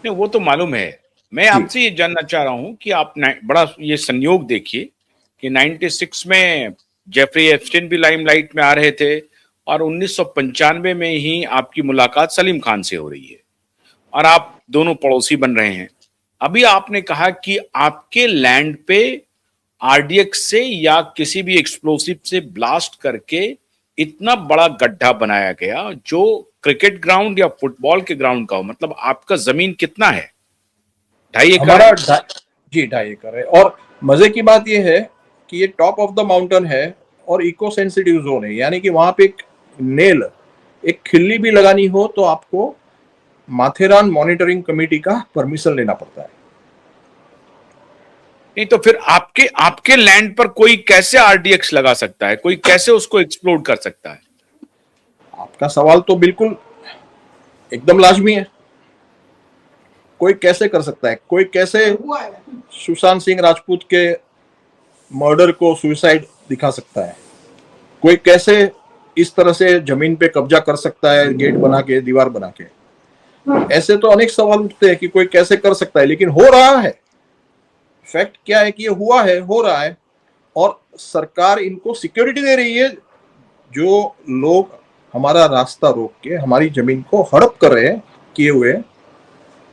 नहीं, वो तो मालूम है। मैं जी। आपसे ये जानना चाह रहा हूँ कि आप बड़ा ये संयोग देखिए कि 96 में जेफरी एप्स्टीन भी लाइमलाइट में आ रहे थे और 1995 में ही आपकी मुलाकात सलीम खान से हो रही है और आप दोनों पड़ोसी बन रहे हैं। अभी आपने कहा कि आपके लैंड पे आरडीएक्स से या किसी भी एक्सप्लोसिव से ब्लास्ट करके इतना बड़ा गड्ढा बनाया गया जो क्रिकेट ग्राउंड या फुटबॉल के ग्राउंड का हो। मतलब आपका जमीन कितना है? 2.5 एकड़ हमारा है? जी 2.5 एकड़ है। और मजे की बात यह है कि ये टॉप ऑफ द माउंटेन है और इको सेंसिटिव जोन है, यानी कि वहां पे एक नेल, एक खिल्ली भी लगानी हो तो आपको माथेरान मॉनिटरिंग कमेटी का परमिशन लेना पड़ता है। नहीं तो फिर आपके आपके लैंड पर कोई कैसे आरडीएक्स लगा सकता है? कोई कैसे उसको एक्सप्लोड कर सकता है? आपका सवाल तो बिल्कुल एकदम लाजमी है। कोई कैसे कर सकता है? कोई कैसे सुशांत सिंह राजपूत के मर्डर को सुसाइड दिखा सकता है? कोई कैसे इस तरह से जमीन पे कब्जा कर सकता है, गेट बना के, दीवार बना के? ऐसे तो अनेक सवाल उठते हैं कि कोई कैसे कर सकता है, लेकिन हो रहा है। फैक्ट क्या है कि ये हुआ है, हो रहा है, और सरकार इनको सिक्योरिटी दे रही है। जो लोग हमारा रास्ता रोक के हमारी जमीन को हड़प कर रहे हैं किए हुए,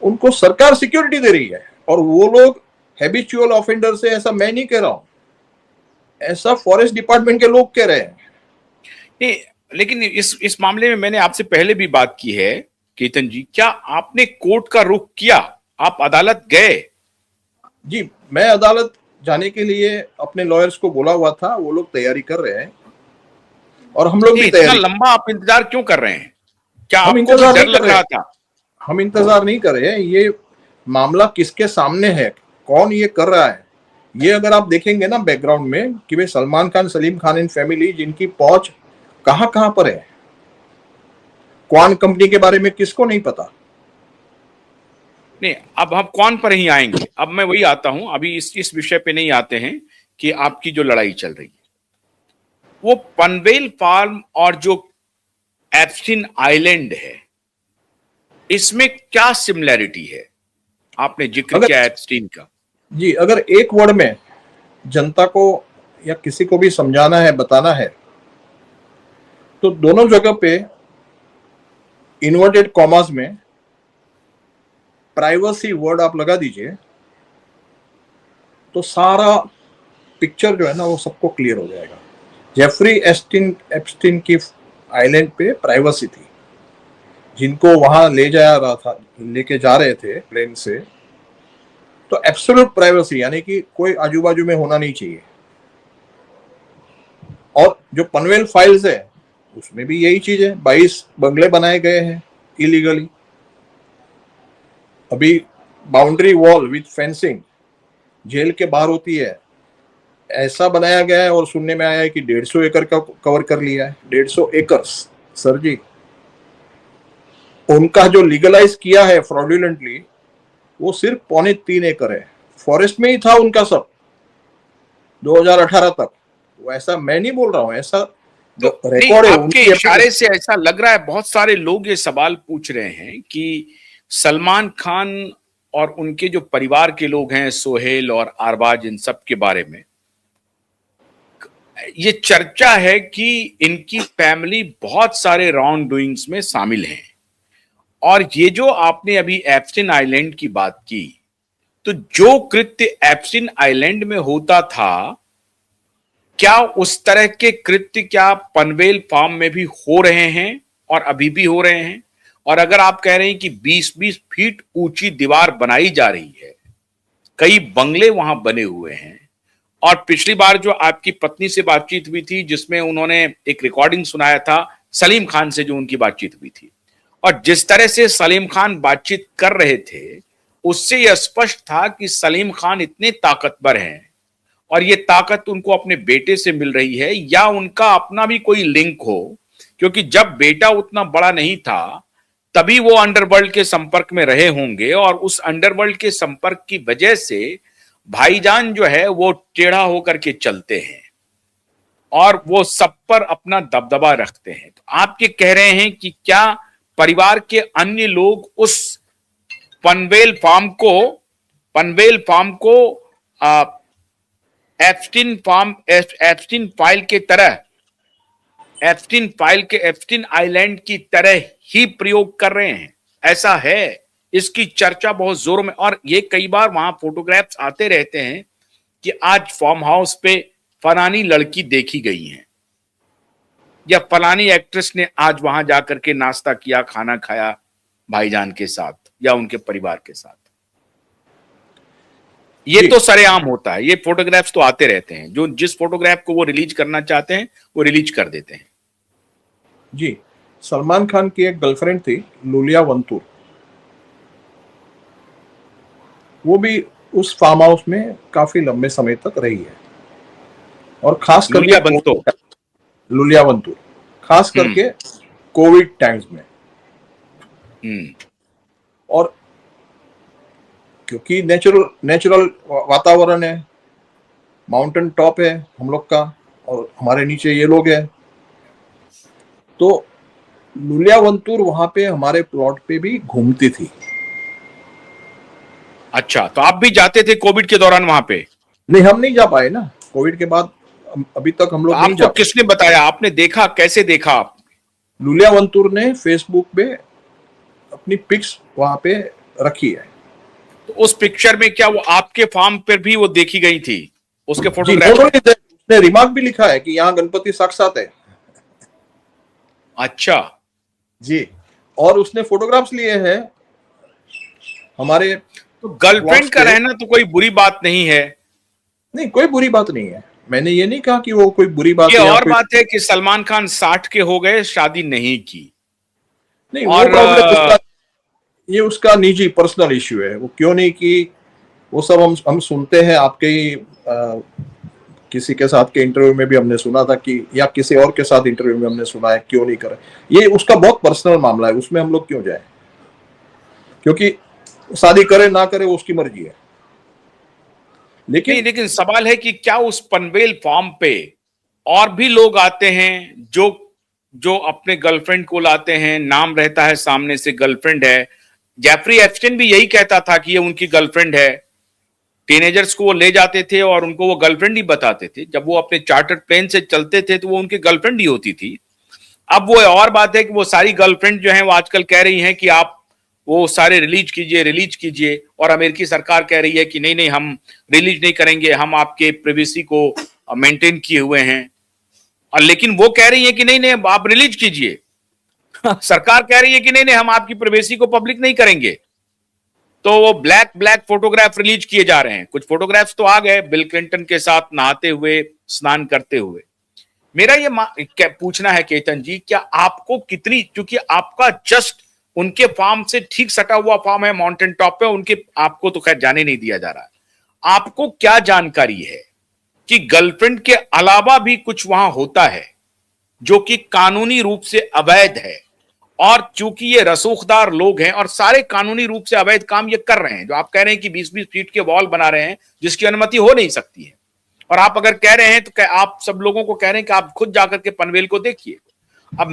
उनको सरकार सिक्योरिटी दे रही है। और वो लोग हैबिचुअल ऑफेंडर से, ऐसा मैं नहीं कह रहा हूं, ऐसा फॉरेस्ट डिपार्टमेंट के लोग कह रहे हैं। नहीं, लेकिन इस मामले में मैंने आपसे पहले भी बात की है केतन जी। क्या आपने कोर्ट का रुख किया? आप अदालत गए? जी, मैं अदालत जाने के लिए अपने लॉयर्स को बोला हुआ था, वो लोग तैयारी कर रहे हैं और हम लोग नहीं, भी इतना तैयारी। लंबा आप इंतजार क्यों कर रहे हैं? क्या हम आपको भी इंतजार डर नहीं कर लग रहे, रहा था? हम इंतजार नहीं कर रहे हैं। ये मामला किसके सामने है, कौन ये कर रहा है, ये अगर आप देखेंगे ना बैकग्राउंड में कि भाई सलमान खान, सलीम खान एंड फैमिली, जिनकी पहुंच कहां कहां पर है। क्वान कंपनी के बारे में किसको नहीं पता? नहीं, अब हम कौन पर ही आएंगे। अब मैं वही आता हूं, अभी इस विषय पे नहीं आते हैं कि आपकी जो लड़ाई चल रही है वो पनवेल फार्म और जो एप्स्टीन आइलैंड है, इसमें क्या सिमिलैरिटी है? आपने जिक्र अगर किया एप्स्टीन का। जी, अगर एक वर्ड में जनता को या किसी को भी समझाना है, बताना है, तो दोनों जगह पे इन्वर्टेड कॉमास में प्राइवेसी वर्ड आप लगा दीजिए तो सारा पिक्चर जो है ना वो सबको क्लियर हो जाएगा। जेफरी एप्स्टीन की आइलैंड पे प्राइवेसी थी। जिनको वहां ले जा रहा था, लेके जा रहे थे प्लेन से, तो एब्सोल्यूट प्राइवेसी, यानी कि कोई आजू बाजू में होना नहीं चाहिए। और जो पनवेल फाइल्स है उसमें भी यही चीज है। 22 बंगले बनाए गए हैं इलीगली। अभी boundary wall with fencing jail के बाहर होती है, ऐसा बनाया गया है। और सुनने में आया है कि 150 एकड़ का कवर कर लिया है। 150 एकड़ सर जी, उनका जो लीगलाइज किया है फ्रॉडुलेंटली, वो सिर्फ 3.25 एकड़ है। फॉरेस्ट में ही था उनका सब 2018 तक। वो ऐसा मैं नहीं बोल रहा हूं, ऐसा तो नहीं, रिकॉर्ड है आपके उनकी अपनी। इशारे से ऐसा लग रहा है, बहुत सारे लोग ये सवाल पूछ रहे हैं कि सलमान खान और उनके जो परिवार के लोग हैं, सोहेल और अरबाज, इन सब के बारे में ये चर्चा है कि इनकी फैमिली बहुत सारे रॉन्ग डूइंग्स में शामिल है। और ये जो आपने अभी एप्स्टीन आइलैंड की बात की, तो जो कृत्य एप्स्टीन आइलैंड में होता था, क्या उस तरह के कृत्य क्या पनवेल फार्म में भी हो रहे हैं और अभी भी हो रहे हैं? और अगर आप कह रहे हैं कि 20-20 फीट ऊंची दीवार बनाई जा रही है, कई बंगले वहां बने हुए हैं, और पिछली बार जो आपकी पत्नी से बातचीत हुई थी जिसमें उन्होंने एक रिकॉर्डिंग सुनाया था सलीम खान से, जो उनकी बातचीत हुई थी, और जिस तरह से सलीम खान बातचीत कर रहे थे, उससे यह स्पष्ट था कि सलीम खान इतने ताकतवर हैं और ये ताकत उनको अपने बेटे से मिल रही है या उनका अपना भी कोई लिंक हो। क्योंकि जब बेटा उतना बड़ा नहीं था तभी वो अंडरवर्ल्ड के संपर्क में रहे होंगे, और उस अंडरवर्ल्ड के संपर्क की वजह से भाईजान जो है वो टेढ़ा होकर के चलते हैं और वो सब पर अपना दबदबा रखते हैं। तो आप ये कह रहे हैं कि क्या परिवार के अन्य लोग उस पनवेल फार्म को एप्स्टीन फाइल के एप्स्टीन आइलैंड की तरह ही प्रयोग कर रहे हैं, ऐसा है। इसकी चर्चा बहुत जोरों में, और ये कई बार वहां फोटोग्राफ्स आते रहते हैं कि आज फार्म हाउस पे फलानी लड़की देखी गई है, या फलानी एक्ट्रेस ने आज वहां जाकर के नाश्ता किया, खाना खाया भाईजान के साथ या उनके परिवार के साथ। ये तो सरेआम होता है, ये फोटोग्राफ्स तो आते रहते हैं। जो जिस फोटोग्राफ को वो रिलीज करना चाहते हैं वो रिलीज कर देते हैं। जी, सलमान खान की एक गर्लफ्रेंड थी लुलिया वंतूर, वो भी उस फार्म हाउस में काफी लंबे समय तक रही है, और खास करके लुलिया वंतूर खास करके कोविड टाइम्स में। और क्योंकि नेचुरल वातावरण है, माउंटेन टॉप है हम लोग का, और हमारे नीचे ये लोग हैं, तो लुलिया वंतूर वहां पे हमारे प्लॉट पे भी घूमती थी। अच्छा, तो आप भी जाते थे कोविड के दौरान वहां पे? नहीं, हम नहीं जा पाए ना कोविड के बाद, अभी तक हम लोग नहीं जा। आपको किसने बताया, आपने देखा, कैसे देखा आप? लुलिया वंतूर ने फेसबुक पे अपनी पिक्स वहां पे रखी है। तो उस पिक्चर में क्या वो आपके फार्म पर भी वो देखी गई थी, उसके फोटोग्राफ? उसने रिमार्क भी लिखा है कि यहाँ गणपति साक्षात है। अच्छा जी, और उसने फोटोग्राफ्स लिए हैं हमारे। तो गर्लफ्रेंड का रहना तो कोई बुरी बात नहीं है। नहीं, कोई बुरी बात नहीं है, मैंने ये नहीं कहा कि वो कोई बुरी बात है। ये और बात है कि सलमान खान 60 के हो गए, शादी नहीं की। नहीं, और वो ये उसका निजी पर्सनल इश्यू है, वो क्यों नहीं की वो सब हम सुनते हैं। आपके ही किसी के साथ के इंटरव्यू में भी हमने सुना था कि, या किसी और के साथ इंटरव्यू में हमने सुना है क्यों नहीं करे। ये उसका बहुत पर्सनल मामला है, उसमें हम लोग क्यों जाए, क्योंकि शादी करे ना करे वो उसकी मर्जी है। लेकिन सवाल है कि क्या उस पनवेल फार्म पे और भी लोग आते हैं जो अपने गर्लफ्रेंड को लाते हैं, नाम रहता है सामने से गर्लफ्रेंड है। जेफरी एप्स्टीन भी यही कहता था कि ये उनकी गर्लफ्रेंड है। टीनेजर्स को वो ले जाते थे और उनको वो गर्लफ्रेंड ही बताते थे। जब वो अपने चार्टर्ड प्लेन से चलते थे तो वो उनकी गर्लफ्रेंड ही होती थी। अब वो और बात है कि वो सारी गर्लफ्रेंड जो है वो आजकल कह रही हैं कि आप वो सारे रिलीज कीजिए, और अमेरिकी सरकार कह रही है कि नहीं हम रिलीज नहीं करेंगे, हम आपके प्राइवेसी को मेंटेन किए हुए हैं। और लेकिन वो कह रही है कि नहीं आप रिलीज कीजिए। सरकार कह रही है कि नहीं हम आपकी प्राइवेसी को पब्लिक नहीं करेंगे। तो वो ब्लैक फोटोग्राफ रिलीज किए जा रहे हैं। कुछ फोटोग्राफ्स तो आ गए बिल क्लिंटन के साथ नहाते हुए, स्नान करते हुए। मेरा ये पूछना है केतन जी, क्या आपको कितनी, क्योंकि आपका जस्ट उनके फार्म से ठीक सटा हुआ फार्म है माउंटेन टॉप पे, उनके आपको तो खैर जाने नहीं दिया जा रहा है, आपको क्या जानकारी है कि गर्लफ्रेंड के अलावा भी कुछ वहां होता है जो कि कानूनी रूप से अवैध है? और चूंकि ये रसूखदार लोग हैं और सारे कानूनी रूप से अवैध काम ये कर रहे हैं, जो आप कह रहे हैं कि 20-20 फीट के वॉल बना रहे हैं जिसकी अनुमति हो नहीं सकती है, और आप अगर कह रहे हैं तो आप सब लोगों को कह रहे हैं कि आप खुद जाकर के पनवेल को देखिए। अब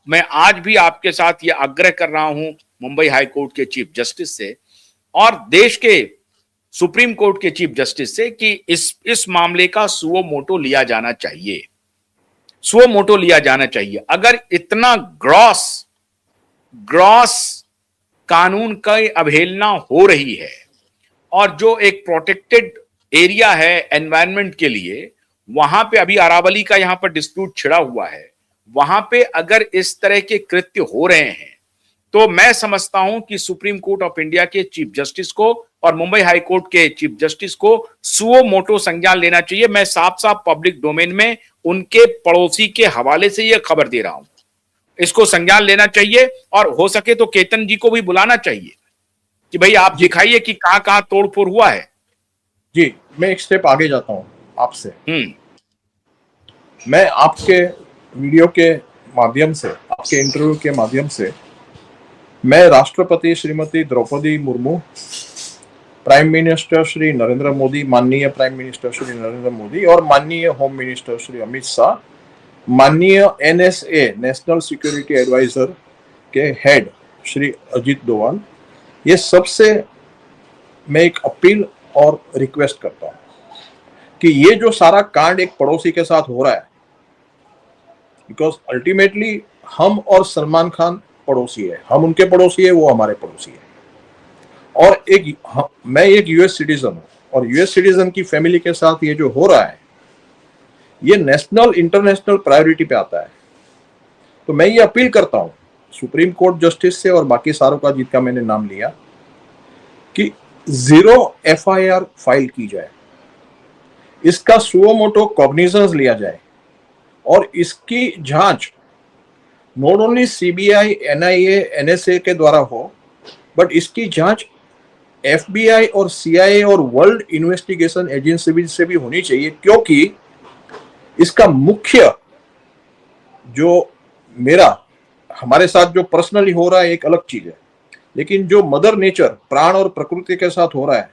मैं आज भी आपके साथ ये आग्रह कर रहा हूं मुंबई हाई कोर्ट के चीफ जस्टिस से और देश के सुप्रीम कोर्ट के चीफ जस्टिस से कि इस मामले का सुओ मोटो लिया जाना चाहिए। अगर इतना ग्रॉस कानून का अवहेलना हो रही है, और जो एक प्रोटेक्टेड एरिया है एनवायरनमेंट के लिए, वहां पे अभी अरावली का यहां पर डिस्प्यूट छिड़ा हुआ है, वहां पे अगर इस तरह के कृत्य हो रहे हैं तो मैं समझता हूं कि सुप्रीम कोर्ट ऑफ इंडिया के चीफ जस्टिस को और मुंबई हाई कोर्ट के चीफ जस्टिस को सुओ मोटो संज्ञान लेना चाहिए। मैं साफ पब्लिक डोमेन में उनके पड़ोसी के हवाले से यह खबर दे रहा हूं, इसको संज्ञान लेना चाहिए, और हो सके तो केतन जी को भी बुलाना चाहिए कि भाई आप दिखाइए कि कहां कहां तोड़फोड़ हुआ है। जी, मैं एक स्टेप आगे जाता हूं आपसे। मैं आपके वीडियो के माध्यम से, आपके इंटरव्यू के माध्यम से, मैं राष्ट्रपति श्रीमती द्रौपदी मुर्मू, प्राइम मिनिस्टर श्री नरेंद्र मोदी, माननीय प्राइम मिनिस्टर श्री नरेंद्र मोदी, और माननीय होम मिनिस्टर श्री अमित शाह, माननीय NSA नेशनल सिक्योरिटी एडवाइजर के हेड श्री अजीत डोवाल, ये सबसे मैं एक अपील और रिक्वेस्ट करता हूं कि ये जो सारा कांड एक पड़ोसी के साथ हो रहा है, बिकॉज अल्टीमेटली हम और सलमान खान पड़ोसी है, हम उनके पड़ोसी है, वो हमारे पड़ोसी है। और मैं एक यूएस सिटीजन हूं, और यूएस सिटीजन की फैमिली के साथ ये जो हो रहा है, ये नेशनल इंटरनेशनल प्रायोरिटी पे आता है। तो मैं ये अपील करता हूं सुप्रीम कोर्ट जस्टिस से और बाकी सारों का जिनका मैंने नाम लिया कि 0 एफआईआर फाइल की जाए, इसका सुओ मोटो कॉग्निजेंस लिया जाए और इसकी जांच not only CBI, NIA, NSA के द्वारा हो, बट इसकी जांच एफबीआई और सीआईए और वर्ल्ड इन्वेस्टिगेशन एजेंसी से भी होनी चाहिए, क्योंकि इसका मुख्य जो हमारे साथ जो पर्सनली हो रहा है एक अलग चीज है, लेकिन जो मदर नेचर, प्राण और प्रकृति के साथ हो रहा है,